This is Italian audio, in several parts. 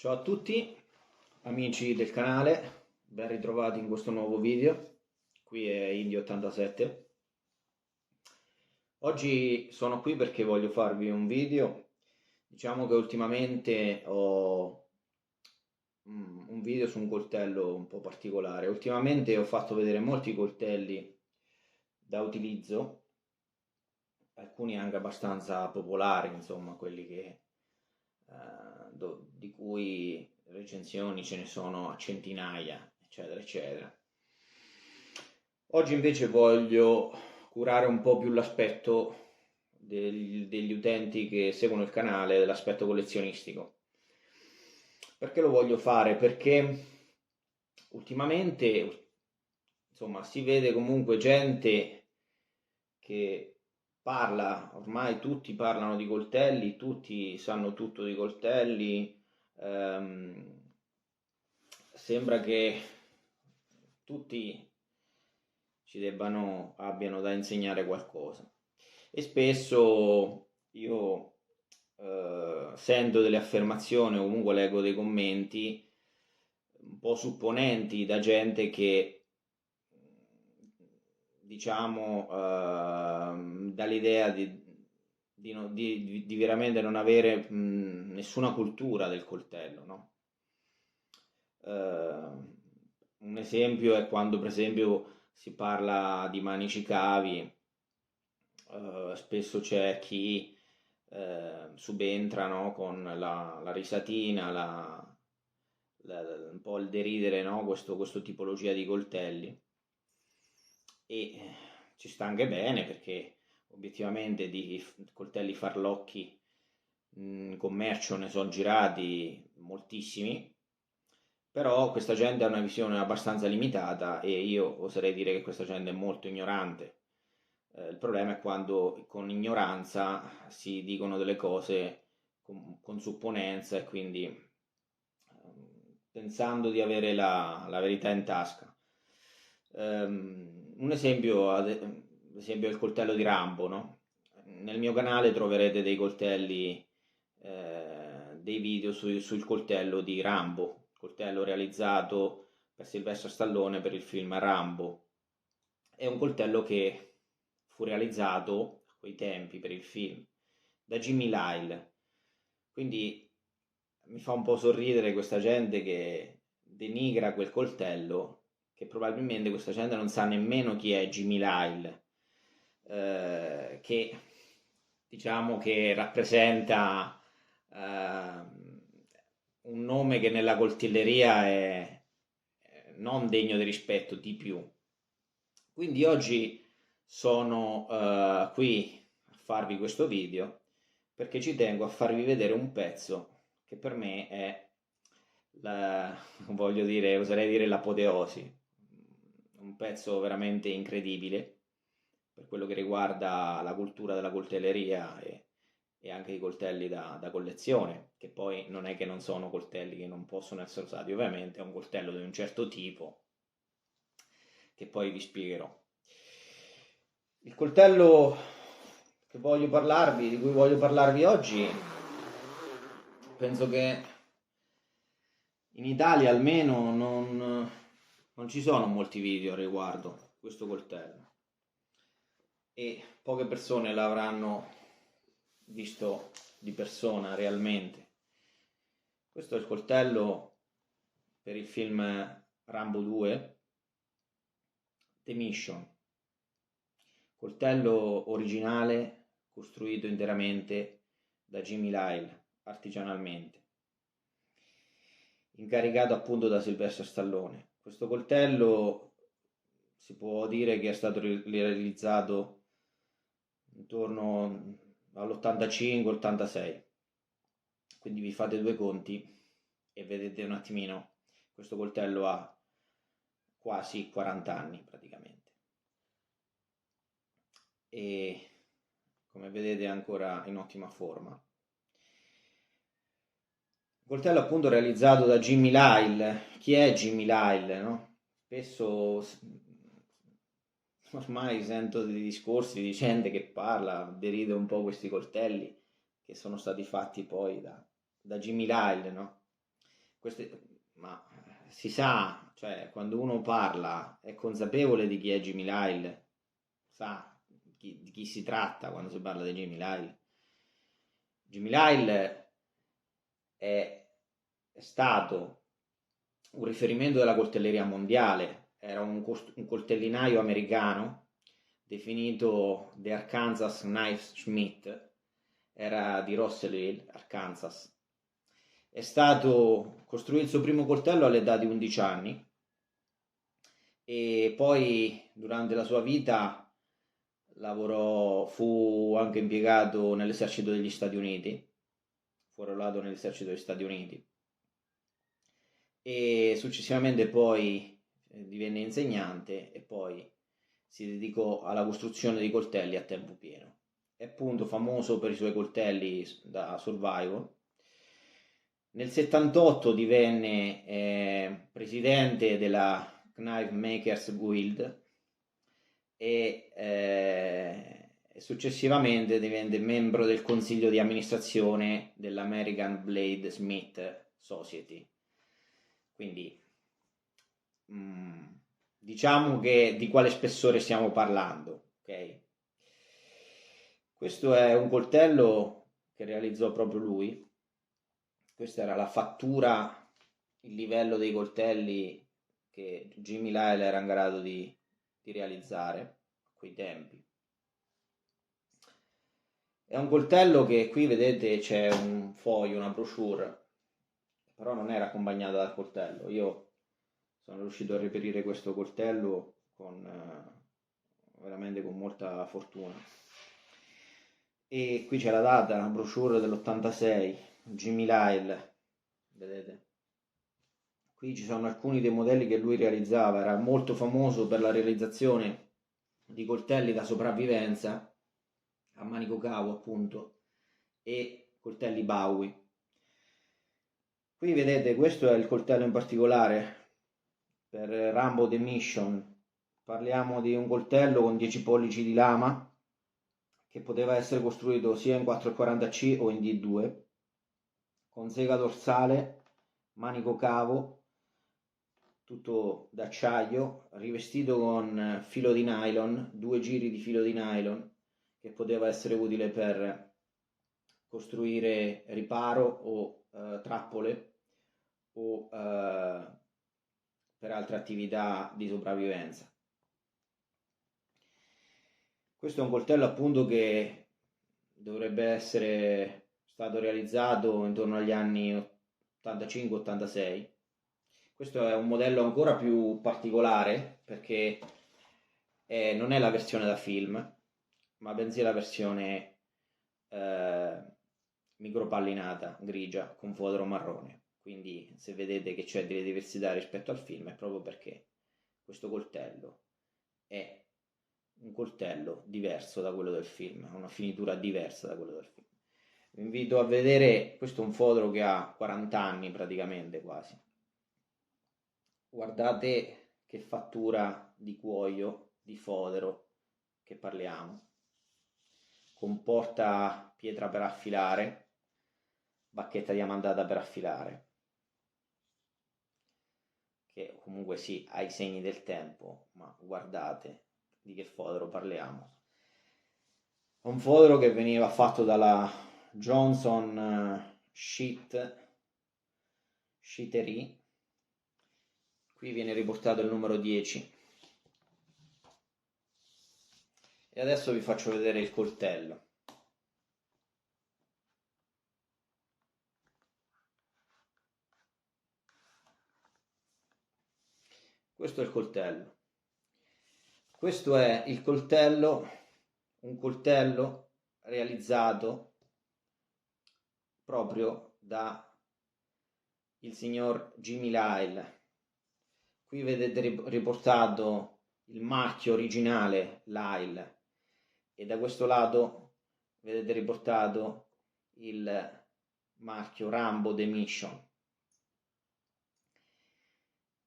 Ciao a tutti, amici del canale, ben ritrovati in questo nuovo video. Qui è Indio87. Oggi sono qui perché voglio farvi un video. Diciamo che ultimamente ho un video su un coltello un po' particolare. Ultimamente ho fatto vedere molti coltelli da utilizzo, alcuni anche abbastanza popolari, insomma, quelli di cui recensioni ce ne sono a centinaia, eccetera, eccetera. Oggi invece voglio curare un po' più l'aspetto degli utenti che seguono il canale, l'aspetto collezionistico. Perché lo voglio fare? Perché ultimamente, insomma, si vede comunque gente che parla, ormai tutti parlano di coltelli, tutti sanno tutto di coltelli. Sembra che tutti abbiano da insegnare qualcosa, e spesso io sento delle affermazioni o comunque leggo dei commenti un po' supponenti da gente che, diciamo, dà l'idea di veramente non avere nessuna cultura del coltello, no? Un esempio è quando, per esempio, si parla di manici cavi. Spesso c'è chi subentra, no, con la risatina, un po' il deridere, no, questo tipologia di coltelli. E ci sta anche bene, perché obiettivamente di coltelli farlocchi in commercio ne sono girati moltissimi, però questa gente ha una visione abbastanza limitata e io oserei dire che questa gente è molto ignorante. Il problema è quando con ignoranza si dicono delle cose con supponenza e quindi pensando di avere la verità in tasca. Un esempio, ad esempio, è il coltello di Rambo, no? Nel mio canale troverete dei coltelli, dei video sul coltello di Rambo, coltello realizzato per Sylvester Stallone per il film Rambo. È un coltello che fu realizzato a quei tempi per il film da Jimmy Lyle. Quindi mi fa un po' sorridere questa gente che denigra quel coltello, che probabilmente questa gente non sa nemmeno chi è Jimmy Lyle, che diciamo che rappresenta un nome che nella coltelleria è non degno di rispetto di più. Quindi oggi sono qui a farvi questo video perché ci tengo a farvi vedere un pezzo che per me è voglio dire, oserei dire l'apoteosi, un pezzo veramente incredibile per quello che riguarda la cultura della coltelleria e anche i coltelli da collezione, che poi non è che non sono coltelli che non possono essere usati, ovviamente è un coltello di un certo tipo che poi vi spiegherò. Il coltello di cui voglio parlarvi oggi, penso che in Italia almeno non ci sono molti video riguardo questo coltello e poche persone l'avranno visto di persona realmente. Questo è il coltello per il film Rambo 2, The Mission. Coltello originale costruito interamente da Jimmy Lyle, artigianalmente, incaricato appunto da Sylvester Stallone. Questo coltello si può dire che è stato realizzato intorno all'85-86, quindi vi fate due conti e vedete un attimino, questo coltello ha quasi 40 anni praticamente e come vedete è ancora in ottima forma. Coltello appunto realizzato da Jimmy Lyle. Chi è Jimmy Lyle, no? Spesso ormai sento dei discorsi di gente che parla, deride un po' questi coltelli che sono stati fatti poi da Jimmy Lyle, no? Ma si sa, cioè quando uno parla è consapevole di chi è Jimmy Lyle, sa di chi si tratta quando si parla di Jimmy Lyle. Jimmy Lyle è stato un riferimento della coltelleria mondiale, era un coltellinaio americano definito The Arkansas Knife Smith, era di Russellville, Arkansas. È stato costruito il suo primo coltello all'età di 11 anni e poi durante la sua vita fu anche impiegato nell'esercito degli Stati Uniti, fu arruolato nell'esercito degli Stati Uniti e successivamente poi divenne insegnante e poi si dedicò alla costruzione di coltelli a tempo pieno. È appunto famoso per i suoi coltelli da survival. Nel 78 divenne presidente della Knife Makers Guild e successivamente divenne membro del consiglio di amministrazione dell'American Blade Smith Society. Quindi diciamo che di quale spessore stiamo parlando, ok? Questo è un coltello che realizzò proprio lui. Questa era la fattura, il livello dei coltelli che Jimmy Lyle era in grado di realizzare a quei tempi. È un coltello che qui vedete c'è un foglio, una brochure, però non era accompagnata dal coltello. Io sono riuscito a reperire questo coltello veramente con molta fortuna. E qui c'è la data, la brochure dell'86, Jimmy Lyle, vedete? Qui ci sono alcuni dei modelli che lui realizzava, era molto famoso per la realizzazione di coltelli da sopravvivenza, a manico cavo appunto, e coltelli Bowie. Qui vedete, questo è il coltello in particolare per Rambo The Mission. Parliamo di un coltello con 10 pollici di lama che poteva essere costruito sia in 440C o in D2, con sega dorsale, manico cavo, tutto d'acciaio, rivestito con filo di nylon, 2 giri di filo di nylon, che poteva essere utile per costruire riparo o trappole o per altre attività di sopravvivenza. Questo è un coltello appunto che dovrebbe essere stato realizzato intorno agli anni 85-86. Questo è un modello ancora più particolare perché non è la versione da film, ma bensì la versione micropallinata grigia con fodero marrone. Quindi se vedete che c'è delle diversità rispetto al film è proprio perché questo coltello è un coltello diverso da quello del film, ha una finitura diversa da quello del film. Vi invito a vedere, questo è un fodero che ha 40 anni praticamente quasi. Guardate che fattura di cuoio, di fodero che parliamo. Comporta pietra per affilare, bacchetta diamantata per affilare, che comunque sì, ha i segni del tempo, ma guardate di che fodero parliamo. È un fodero che veniva fatto dalla Johnson Sheetery. Qui viene riportato il numero 10. E adesso vi faccio vedere il coltello. Questo è il coltello. Questo è il coltello, un coltello realizzato proprio da il signor Jimmy Lyle. Qui vedete riportato il marchio originale Lyle e da questo lato vedete riportato il marchio Rambo The Mission.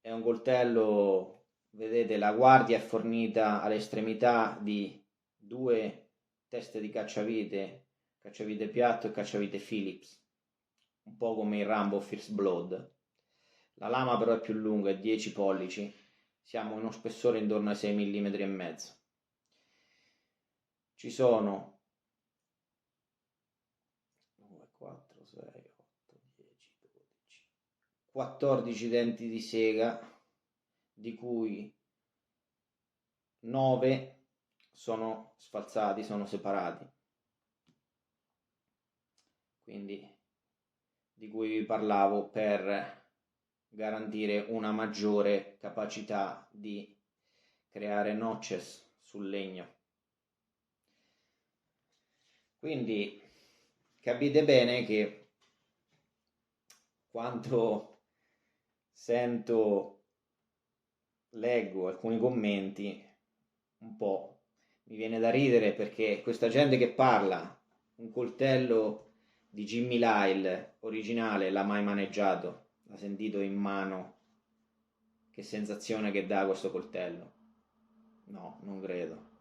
È un coltello, vedete, la guardia è fornita all'estremità di 2 teste di cacciavite piatto e cacciavite Phillips, un po' come il Rambo First Blood. La lama però è più lunga, è 10 pollici, siamo in uno spessore intorno ai 6 mm e mezzo. Ci sono 2, 4, 6, 8, 10, 12, 14 denti di sega, di cui 9 sono sfalsati, sono separati. Quindi di cui vi parlavo per garantire una maggiore capacità di creare notches sul legno. Quindi capite bene che quando leggo alcuni commenti, un po' mi viene da ridere, perché questa gente che parla, un coltello di Jimmy Lyle originale l'ha mai maneggiato? L'ha sentito in mano? Che sensazione che dà questo coltello? No, non credo.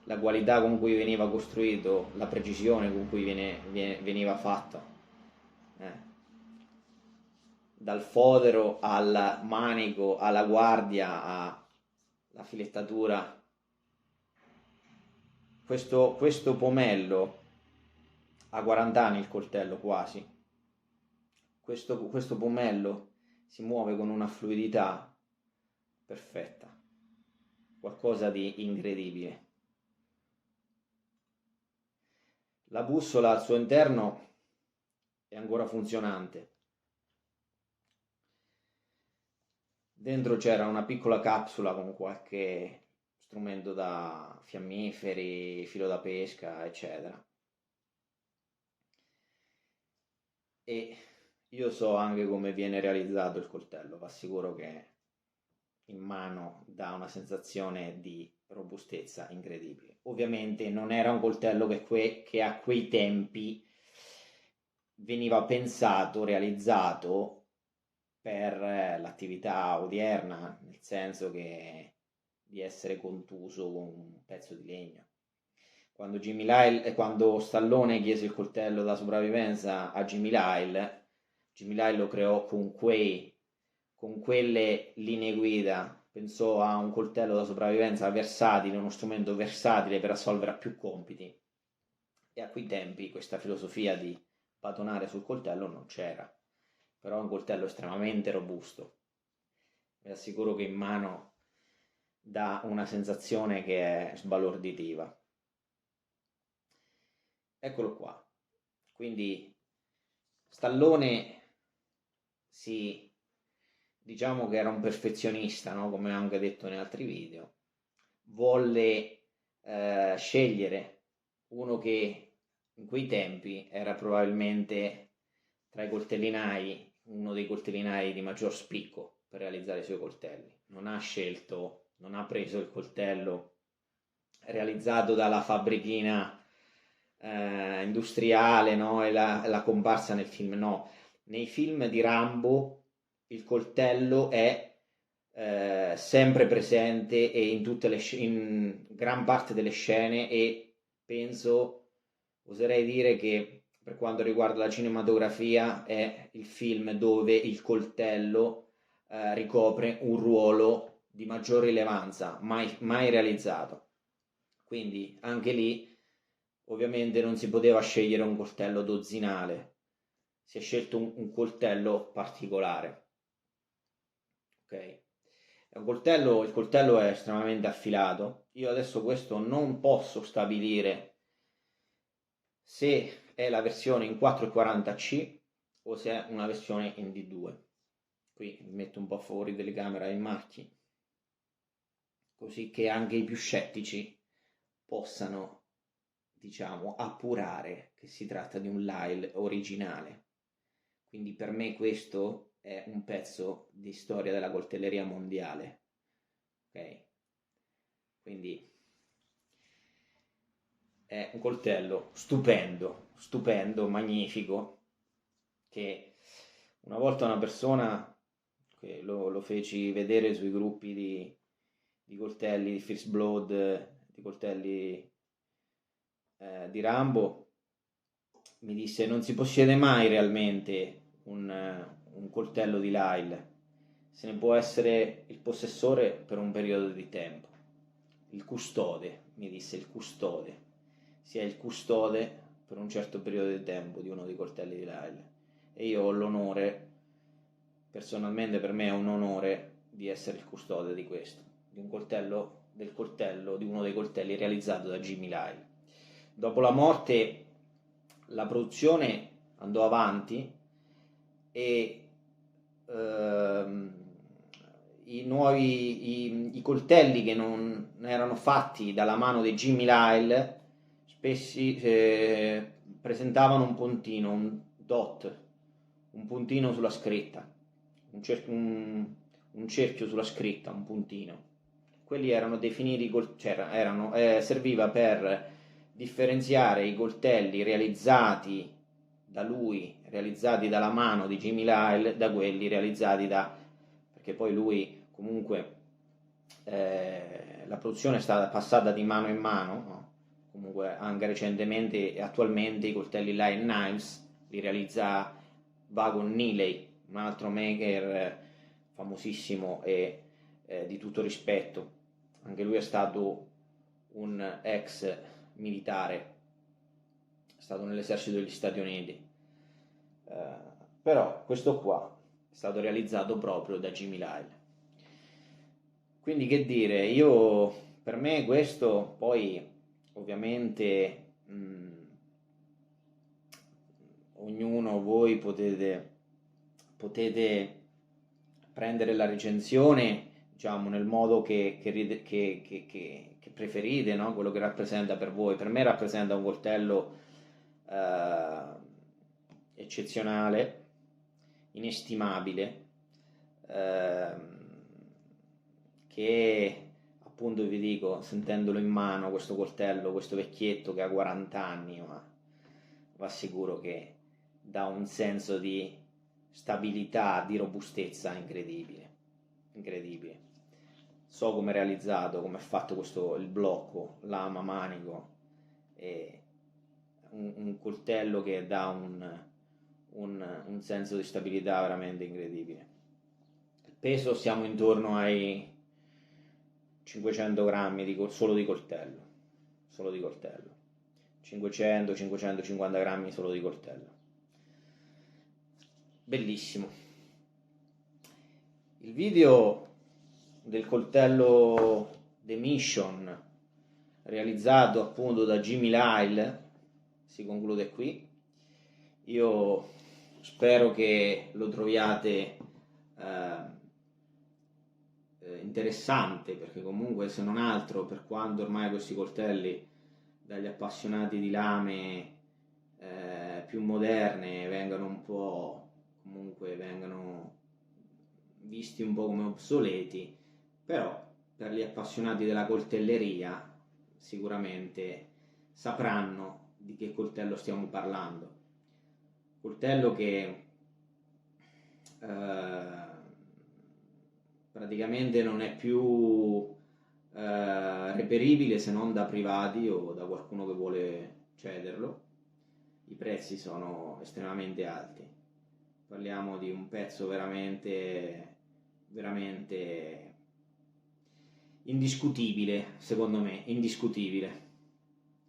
La qualità con cui veniva costruito, la precisione con cui veniva fatto, dal fodero al manico, alla guardia, alla filettatura. Questo pomello ha 40 anni, il coltello quasi. Questo pomello si muove con una fluidità perfetta, qualcosa di incredibile. La bussola al suo interno è ancora funzionante. Dentro c'era una piccola capsula con qualche strumento da fiammiferi, filo da pesca, eccetera. E io so anche come viene realizzato il coltello, vi assicuro che in mano dà una sensazione di robustezza incredibile. Ovviamente non era un coltello che a quei tempi veniva pensato, realizzato per l'attività odierna, nel senso che di essere contuso con un pezzo di legno. Quando Stallone chiese il coltello da sopravvivenza a Jimmy Lyle lo creò con quelle linee guida. Pensò a un coltello da sopravvivenza versatile, uno strumento versatile per assolvere a più compiti. E a quei tempi questa filosofia di batonare sul coltello non c'era. Però è un coltello estremamente robusto. Vi assicuro che in mano dà una sensazione che è sbalorditiva. Eccolo qua. Quindi Stallone diciamo che era un perfezionista, no? Come ho anche detto in altri video. Volle scegliere uno che in quei tempi era probabilmente tra i coltellinai uno dei coltellinai di maggior spicco per realizzare i suoi coltelli. Non ha preso il coltello realizzato dalla fabbrichina industriale, no? E la comparsa nel film, no. Nei film di Rambo il coltello è sempre presente e in gran parte delle scene, e oserei dire che per quanto riguarda la cinematografia è il film dove il coltello ricopre un ruolo di maggior rilevanza mai realizzato. Quindi anche lì ovviamente non si poteva scegliere un coltello dozzinale, si è scelto un coltello particolare. Ok? Il coltello è estremamente affilato. Io adesso questo non posso stabilire se è la versione in 440C o se è una versione in D2. Qui mi metto un po' fuori delle camere ai marchi, così che anche i più scettici possano, diciamo, appurare che si tratta di un Lyle originale. Quindi per me questo è un pezzo di storia della coltelleria mondiale. Ok? Quindi è un coltello stupendo, magnifico, che una volta una persona che lo feci vedere sui gruppi di coltelli di First Blood, di coltelli di Rambo, mi disse: non si possiede mai realmente un coltello di Lyle, se ne può essere il possessore per un periodo di tempo. Il custode, mi disse, il custode. Si è il custode per un certo periodo di tempo di uno dei coltelli di Lyle. E io ho l'onore, personalmente per me è un onore, di essere il custode di questo, di un coltello, di uno dei coltelli realizzato da Jimmy Lyle. Dopo la morte la produzione andò avanti e i coltelli che non erano fatti dalla mano di Jimmy Lyle spesso presentavano un puntino, un dot, un puntino sulla scritta, un cerchio sulla scritta, un puntino. Quelli erano definiti, serviva per differenziare i coltelli realizzati da lui, realizzati dalla mano di Jimmy Lyle, da quelli realizzati perché poi lui comunque la produzione è stata passata di mano in mano, no? Comunque anche recentemente e attualmente i coltelli Lyle Knives li realizza Vagon Neely, un altro maker famosissimo e di tutto rispetto. Anche lui è stato un ex militare, è stato nell'esercito degli Stati Uniti, però questo qua è stato realizzato proprio da Jimmy Lyle. Quindi che dire, per me questo poi ovviamente ognuno, voi potete prendere la recensione, diciamo, nel modo che preferite, no? Quello che rappresenta per voi. Per me rappresenta un coltello eccezionale, inestimabile, che appunto vi dico, sentendolo in mano, questo coltello, questo vecchietto che ha 40 anni, ma va sicuro che dà un senso di stabilità, di robustezza incredibile, incredibile. So come è realizzato, come è fatto il blocco, lama, manico, e un coltello che dà un senso di stabilità veramente incredibile. Il peso siamo intorno ai 500 grammi solo di coltello, 500-550 grammi solo di coltello. Bellissimo. Il video del coltello The Mission realizzato appunto da Jimmy Lyle si conclude qui. Io spero che lo troviate interessante, perché comunque, se non altro, per quanto ormai questi coltelli dagli appassionati di lame più moderne vengono visti un po' come obsoleti, però per gli appassionati della coltelleria sicuramente sapranno di che coltello stiamo parlando. Coltello che praticamente non è più reperibile se non da privati o da qualcuno che vuole cederlo. I prezzi sono estremamente alti, parliamo di un pezzo veramente indiscutibile, secondo me, indiscutibile.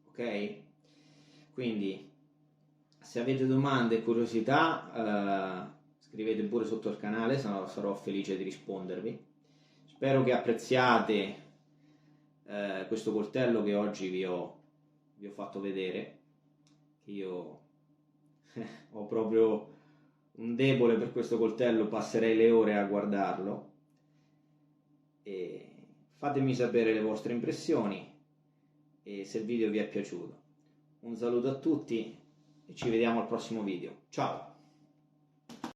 Ok? Quindi, se avete domande e curiosità, scrivete pure sotto il canale, sarò felice di rispondervi. Spero che apprezziate questo coltello che oggi vi ho fatto vedere. Io ho proprio un debole per questo coltello, passerei le ore a guardarlo. E fatemi sapere le vostre impressioni e se il video vi è piaciuto. Un saluto a tutti e ci vediamo al prossimo video. Ciao!